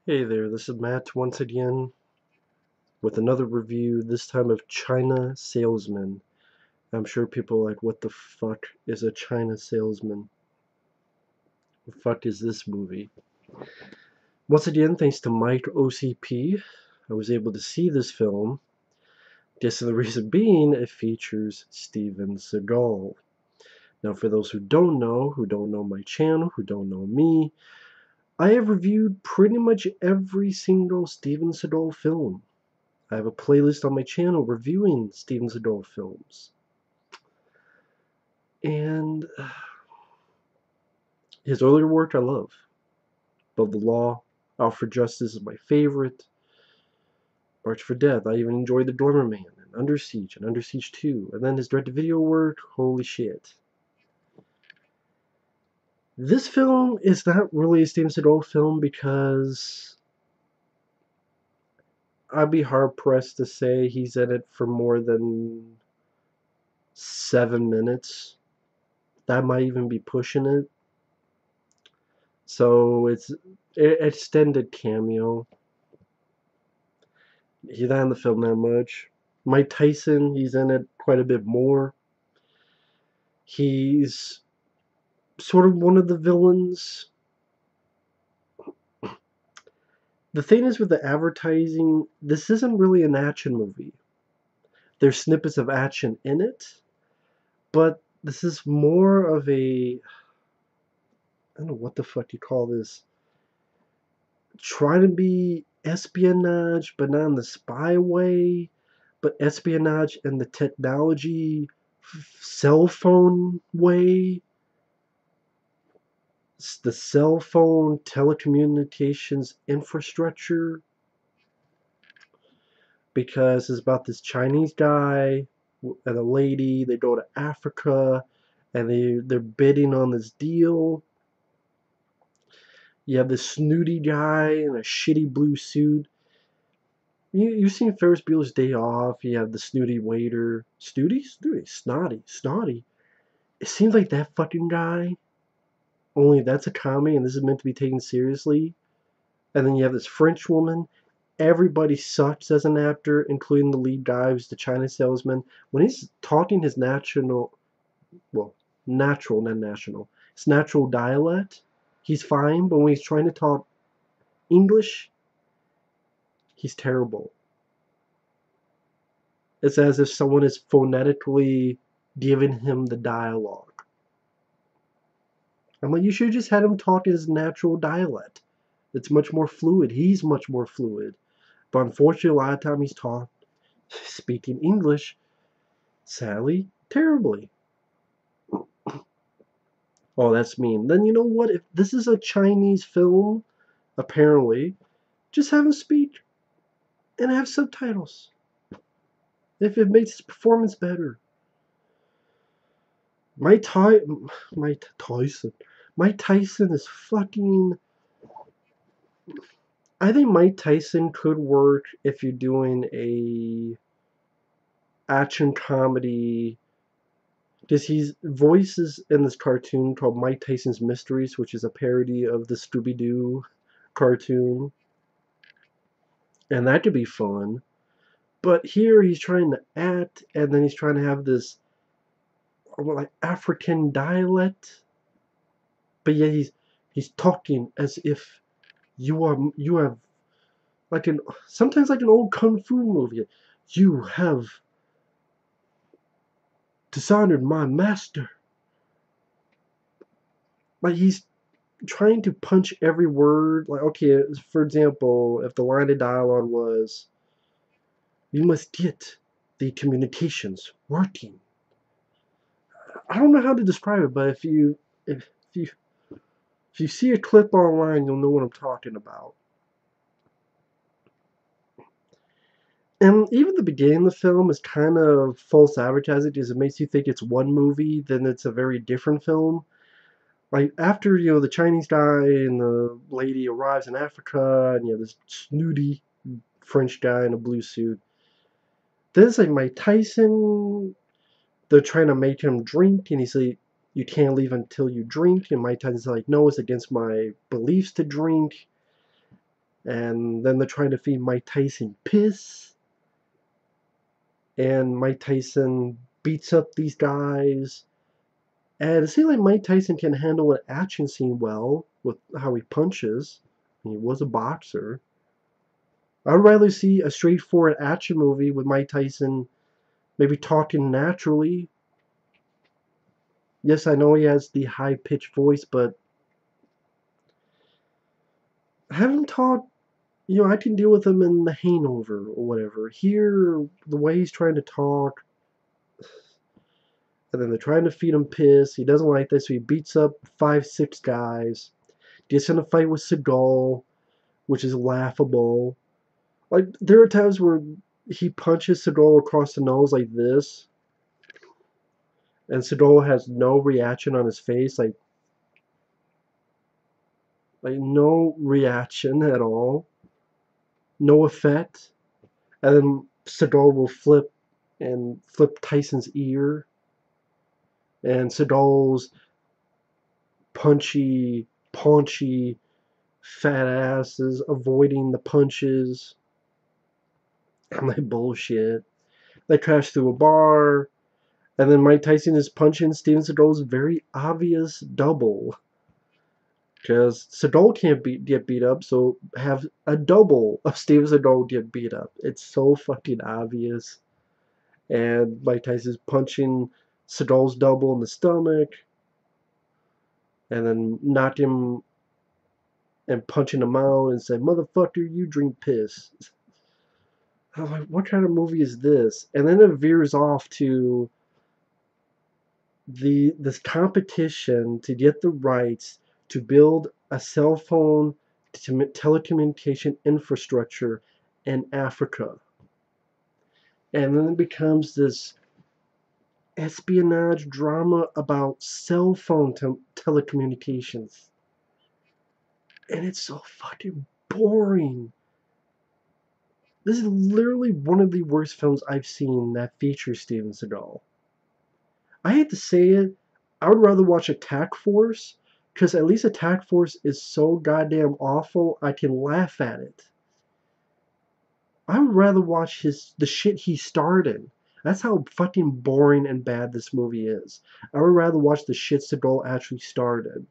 Hey there, this is Matt once again with another review, this time of China Salesman. I'm sure people are like, what the fuck is a China Salesman? What the fuck is this movie? Once again, thanks to Mike OCP, I was able to see this film. Guess the reason being, it features Steven Seagal. Now, for those who don't know my channel, who don't know me, I have reviewed pretty much every single Steven Seagal film. I have a playlist on my channel reviewing Steven Seagal films. And his earlier work I love. Above the Law, Out for Justice is my favorite. March for Death, I even enjoyed The Dormer Man, and Under Siege 2. And then his direct-to-video work, holy shit. This film is not really a Steven Seagal film because I'd be hard-pressed to say he's in it for more than 7 minutes. That might even be pushing it. So it's an extended cameo. He's not in the film that much. Mike Tyson, he's in it quite a bit more. He's sort of one of the villains. The thing is with the advertising, this isn't really an action movie. There's snippets of action in it, but this is more of a, I don't know what the fuck you call this. Try to be espionage, but not in the spy way, but espionage in the technology cell phone way. It's the cell phone telecommunications infrastructure, because it's about this Chinese guy and a lady. They go to Africa and they're bidding on this deal. You have this snooty guy in a shitty blue suit. You've seen Ferris Bueller's Day Off. You have the snooty waiter. Snooty? Snotty. It seems like that fucking guy. Only that's a comedy and this is meant to be taken seriously. And then you have this French woman. Everybody sucks as an actor, including the lead guy who's the China salesman. When he's talking his it's natural dialect, he's fine, but when he's trying to talk English, he's terrible. It's as if someone is phonetically giving him the dialogue. I'm like, you should have just had him talk his natural dialect. It's much more fluid. He's much more fluid. But unfortunately, a lot of time he's speaking English, sadly, terribly. Oh, that's mean. Then you know what? If this is a Chinese film, apparently, just have him speak and have subtitles. If it makes his performance better. Mike Tyson is fucking... I think Mike Tyson could work if you're doing a action comedy, because he's voices in this cartoon called Mike Tyson's Mysteries, which is a parody of the Scooby-Doo cartoon, and that could be fun. But here he's trying to act, and then he's trying to have this like African dialect, but yet he's talking as if you have like sometimes like an old kung fu movie. You have dishonored my master. Like he's trying to punch every word. Like, okay, for example, if the line of dialogue was, "You must get the communications working." I don't know how to describe it, but if you see a clip online, you'll know what I'm talking about. And even the beginning of the film is kind of false advertising because it makes you think it's one movie, then it's a very different film. Like after the Chinese guy and the lady arrives in Africa, and you have this snooty French guy in a blue suit. Then it's like Mike Tyson. They're trying to make him drink, and he's like, "You can't leave until you drink." And Mike Tyson's like, "No, it's against my beliefs to drink." And then they're trying to feed Mike Tyson piss. And Mike Tyson beats up these guys. And it seems like Mike Tyson can handle an action scene well with how he punches. He was a boxer. I'd rather see a straightforward action movie with Mike Tyson maybe talking naturally. Yes, I know he has the high-pitched voice, but have him talk, I can deal with him in The Hangover or whatever. Here, the way he's trying to talk, and then they're trying to feed him piss. He doesn't like this, so he beats up 5, 6 guys. Gets in a fight with Seagal, which is laughable. Like, there are times where he punches Seagal across the nose like this, and Seagal has no reaction on his face, like no reaction at all, no effect. And then Seagal will flip Tyson's ear, and Seagal's paunchy, fat ass is avoiding the punches. I'm like, bullshit. They crash through a bar, and then Mike Tyson is punching Steven Seagal's very obvious double. Because Seagal can't get beat up, so have a double of Steven Seagal get beat up. It's so fucking obvious. And Mike Tyson's punching Seagal's double in the stomach, and then knock him and punching him out and say, "Motherfucker, you drink piss." I was like, what kind of movie is this? And then it veers off to this competition to get the rights to build a cell phone telecommunication infrastructure in Africa. And then it becomes this espionage drama about cell phone telecommunications. And it's so fucking boring. This is literally one of the worst films I've seen that features Steven Seagal. I hate to say it, I would rather watch Attack Force, because at least Attack Force is so goddamn awful I can laugh at it. I would rather watch the shit he starred in. That's how fucking boring and bad this movie is. I would rather watch the shit Seagal actually starred in.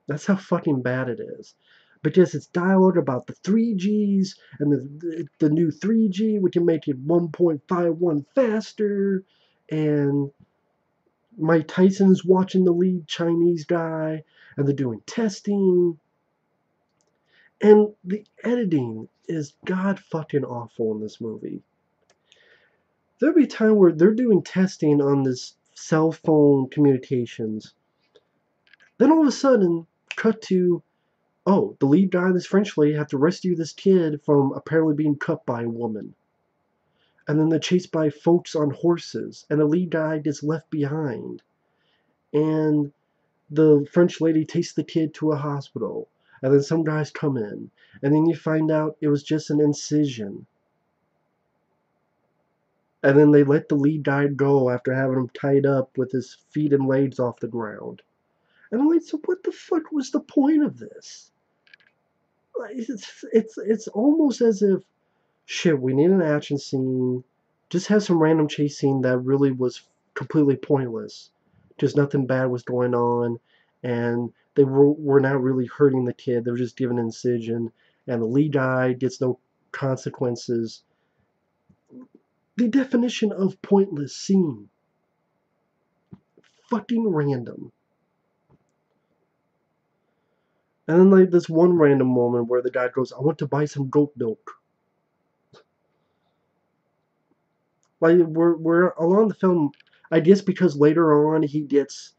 That's how fucking bad it is. Because it's dialogue about the 3Gs and the new 3G, we can make it 1.51 faster, and Mike Tyson's watching the lead Chinese guy, and they're doing testing. And the editing is god fucking awful in this movie. There'll be a time where they're doing testing on this cell phone communications. Then all of a sudden, cut to, oh, the lead guy and this French lady have to rescue this kid from apparently being cut by a woman. And then they're chased by folks on horses, and the lead guy gets left behind. And the French lady takes the kid to a hospital. And then some guys come in. And then you find out it was just an incision. And then they let the lead guy go after having him tied up with his feet and legs off the ground. And I'm like, so what the fuck was the point of this? It's almost as if, shit, we need an action scene. Just have some random chase scene that really was completely pointless. Just nothing bad was going on. And they were not really hurting the kid. They were just giving an incision. And the lead guy gets no consequences. The definition of pointless scene. Fucking random. And then like this one random moment where the guy goes, I want to buy some goat milk. Like we're along the film, I guess because later on he gets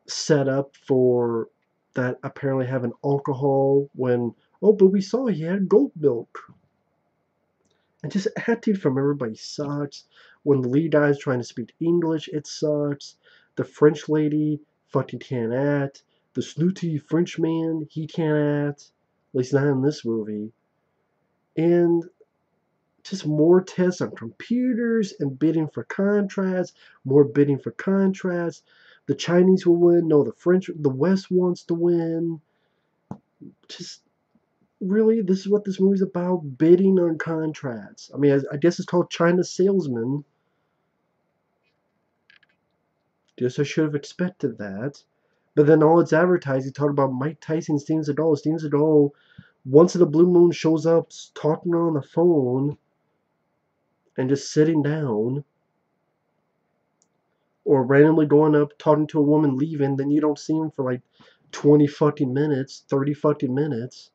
set up for that apparently having alcohol when, oh, but we saw he had goat milk. And just attitude from everybody sucks. When the lead guy is trying to speak English, it sucks. The French lady fucking can't act. The snooty French man, he can't act. At least not in this movie. And just more tests on computers and bidding for contracts, more bidding for contracts, the Chinese will win. No, the West wants to win. Just really, this is what this movie's about: bidding on contracts. I mean, I guess it's called China Salesman. Guess I should have expected that. But then all it's advertising talking about Mike Tyson, Steven Seagal. Steven Seagal, once in a blue moon, shows up talking on the phone and just sitting down, or randomly going up talking to a woman leaving. Then you don't see him for like 20 fucking minutes, 30 fucking minutes.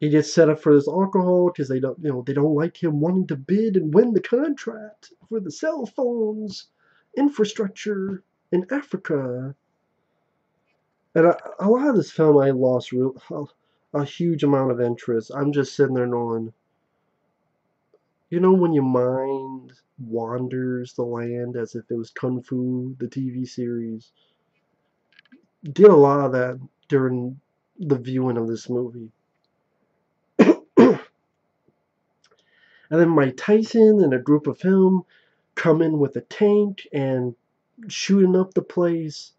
He gets set up for this alcohol because they don't like him wanting to bid and win the contract for the cell phones infrastructure in Africa. And a lot of this film, I lost a huge amount of interest. I'm just sitting there going, when your mind wanders the land as if it was Kung Fu, the TV series. Did a lot of that during the viewing of this movie. And then Mike Tyson and a group of him come in with a tank and shooting up the place.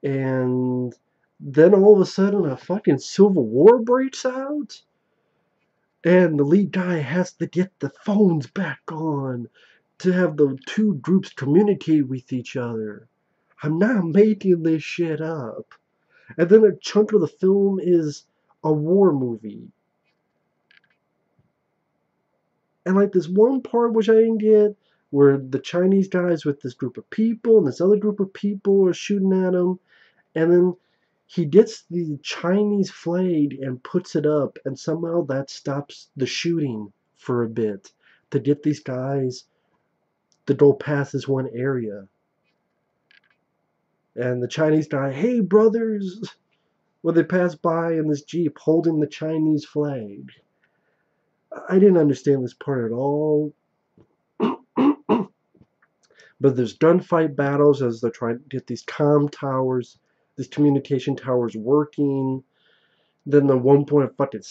And then all of a sudden a fucking civil war breaks out. And the lead guy has to get the phones back on to have the two groups communicate with each other. I'm not making this shit up. And then a chunk of the film is a war movie. And like this one part which I didn't get, where the Chinese guys with this group of people and this other group of people are shooting at him, and then he gets the Chinese flag and puts it up, and somehow that stops the shooting for a bit to get these guys to go past this one area. And the Chinese guy, hey brothers, well, they pass by in this Jeep holding the Chinese flag. I didn't understand this part at all. But there's gunfight battles as they're trying to get these towers, these communication towers working. Then the one point a fucking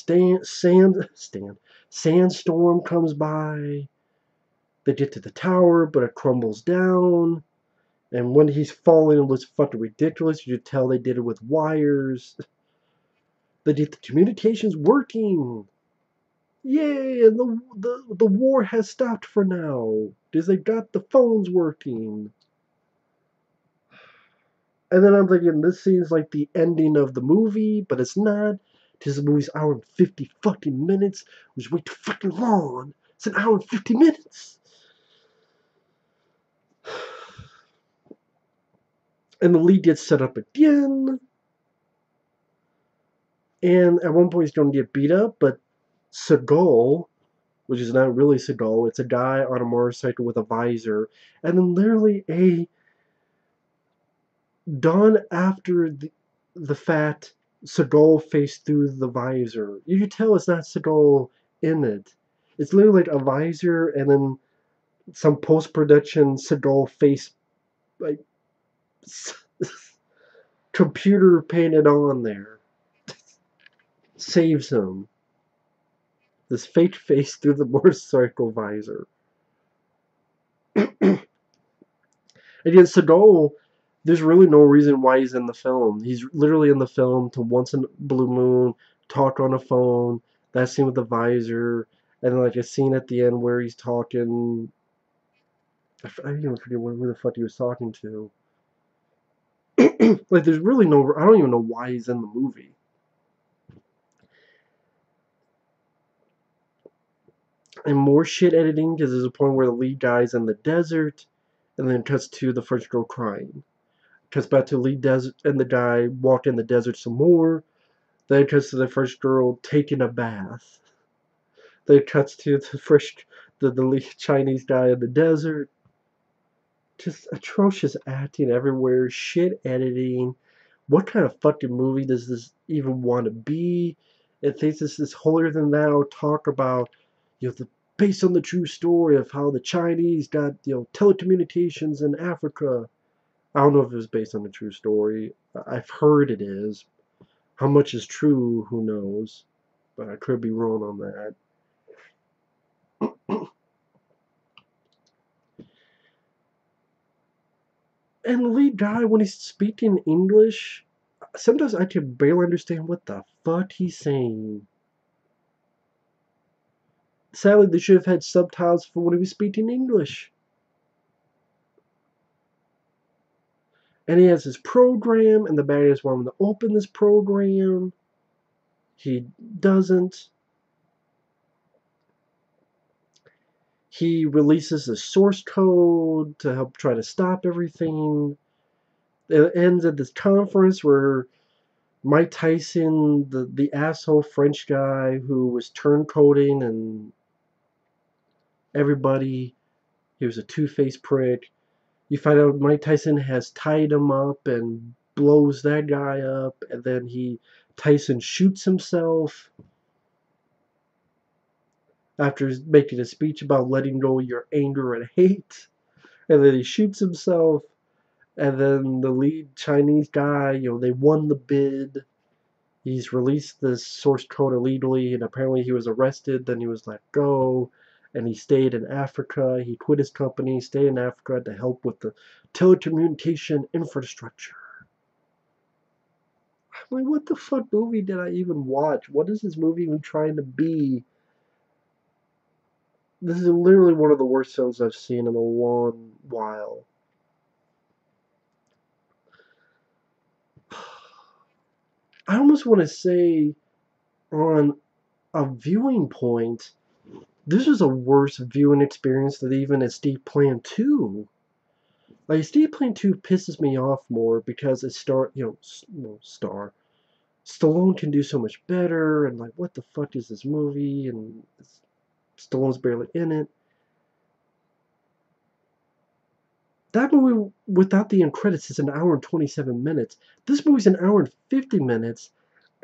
sandstorm comes by. They get to the tower, but it crumbles down. And when he's falling, it looks fucking ridiculous. You could tell they did it with wires. They get the communications working. Yay! And the war has stopped for now because they got the phones working. And then I'm thinking, this seems like the ending of the movie, but it's not. Because the movie's hour and 50 fucking minutes, which is way too fucking long. It's an hour and 50 minutes. And the lead gets set up again. And at one point he's going to get beat up, but Seagal, which is not really Seagal, it's a guy on a motorcycle with a visor. And then literally done after the fact, Seagal faced through the visor. You can tell it's not Seagal in it. It's literally like a visor and then some post-production Seagal face, like, computer painted on there. Saves him. This fake face through the motorcycle visor. Again, Seagal, there's really no reason why he's in the film. He's literally in the film to Once in a Blue Moon, talk on a phone, that scene with the visor, and then like a scene at the end where he's talking. I even forget who the fuck he was talking to. Like, there's really no. I don't even know why he's in the movie. And more shit editing because there's a point where the lead guy's in the desert, and then it cuts to the first girl crying. Cuts back to the lead desert and the guy walking in the desert some more. Then it cuts to the first girl taking a bath. Then it cuts to the lead Chinese guy in the desert. Just atrocious acting everywhere, shit editing. What kind of fucking movie does this even want to be? It thinks this is holier than thou. Talk about, based on the true story of how the Chinese got, telecommunications in Africa. I don't know if it was based on a true story. I've heard it is. How much is true, who knows? But I could be wrong on And the lead guy, when he's speaking English, sometimes I can barely understand what the fuck he's saying. Sadly, they should have had subtitles for when he was speaking English. And he has his program, and the bad guys want him to open this program. He doesn't. He releases the source code to help try to stop everything. It ends at this conference where Mike Tyson, the asshole French guy who was turncoating and everybody, he was a two-faced prick. You find out Mike Tyson has tied him up and blows that guy up, and then Tyson shoots himself after making a speech about letting go your anger and hate, and then he shoots himself, and then the lead Chinese guy, they won the bid. He's released this source code illegally, and apparently he was arrested, then he was let go, and he stayed in Africa. He quit his company, stayed in Africa to help with the telecommunication infrastructure. I'm like, what the fuck movie did I even watch? What is this movie even trying to be? This is literally one of the worst films I've seen in a long while. I almost want to say, on a viewing point, this was a worse viewing experience than even Escape Plan 2. Like, Escape Plan 2 pisses me off more because Stallone can do so much better, and like, what the fuck is this movie? And Stallone's barely in it. That movie, without the end credits, is an hour and 27 minutes. This movie's an hour and 50 minutes,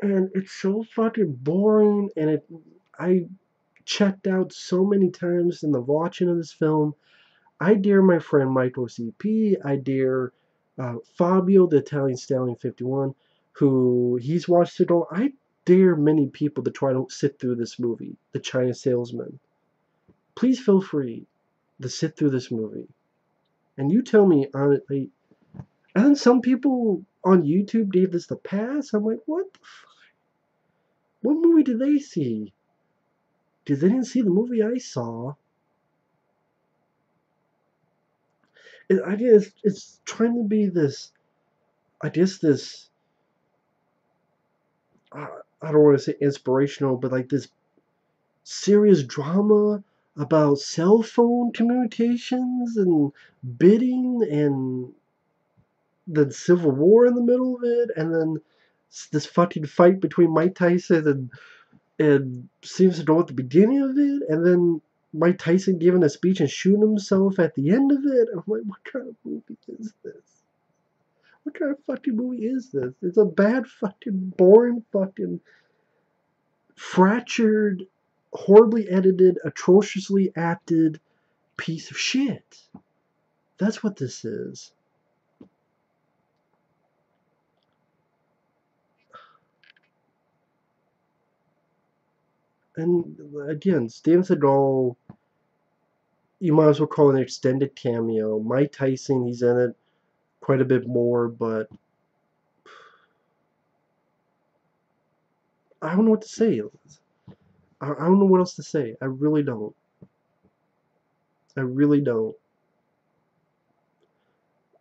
and it's so fucking boring, and I checked out so many times in the watching of this film. I dare my friend Michael CP, I dare Fabio, the Italian Stallion 51, who he's watched it all. I dare many people to try to sit through this movie, The China Salesman. Please feel free to sit through this movie. And you tell me, honestly, and then some people on YouTube gave this the pass. I'm like, what the fuck? What movie did they see? Because they didn't see the movie I saw. I guess it's trying to be this, I guess this, I don't want to say inspirational, but like this serious drama about cell phone communications and bidding and the Civil War in the middle of it, and then this fucking fight between Mike Tyson and seems to go at the beginning of it, and then Mike Tyson giving a speech and shooting himself at the end of it. I'm like, what kind of movie is this? What kind of fucking movie is this? It's a bad fucking, boring fucking, fractured, horribly edited, atrociously acted piece of shit. That's what this is. And again, Steven Seagal, you might as well call it an extended cameo. Mike Tyson, he's in it quite a bit more, but I don't know what to say. I don't know what else to say. I really don't. I really don't.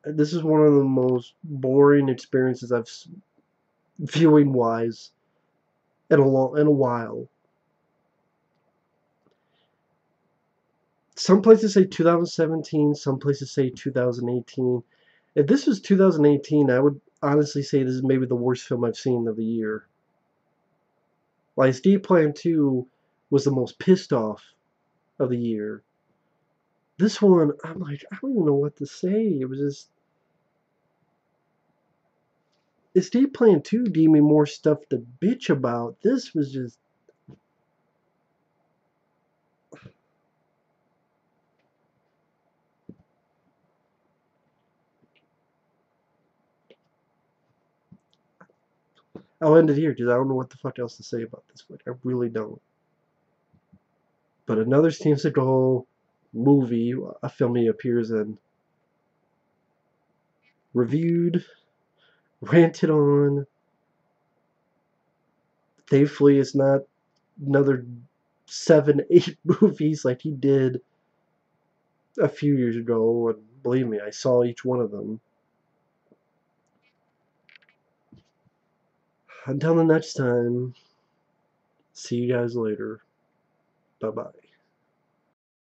This is one of the most boring experiences I've viewing wise in a while. Some places say 2017, some places say 2018. If this was 2018, I would honestly say this is maybe the worst film I've seen of the year. Like, Escape Plan 2 was the most pissed off of the year. This one, I'm like, I don't even know what to say. It was just... Escape Plan 2 gave me more stuff to bitch about. This was just... I'll end it here because I don't know what the fuck else to say about this one. I really don't. But another Steven Seagal movie, a film he appears in. reviewed, ranted on. Thankfully, it's not another 7, 8 movies like he did a few years ago, and believe me, I saw each one of them. Until the next time, see you guys later. Bye-bye.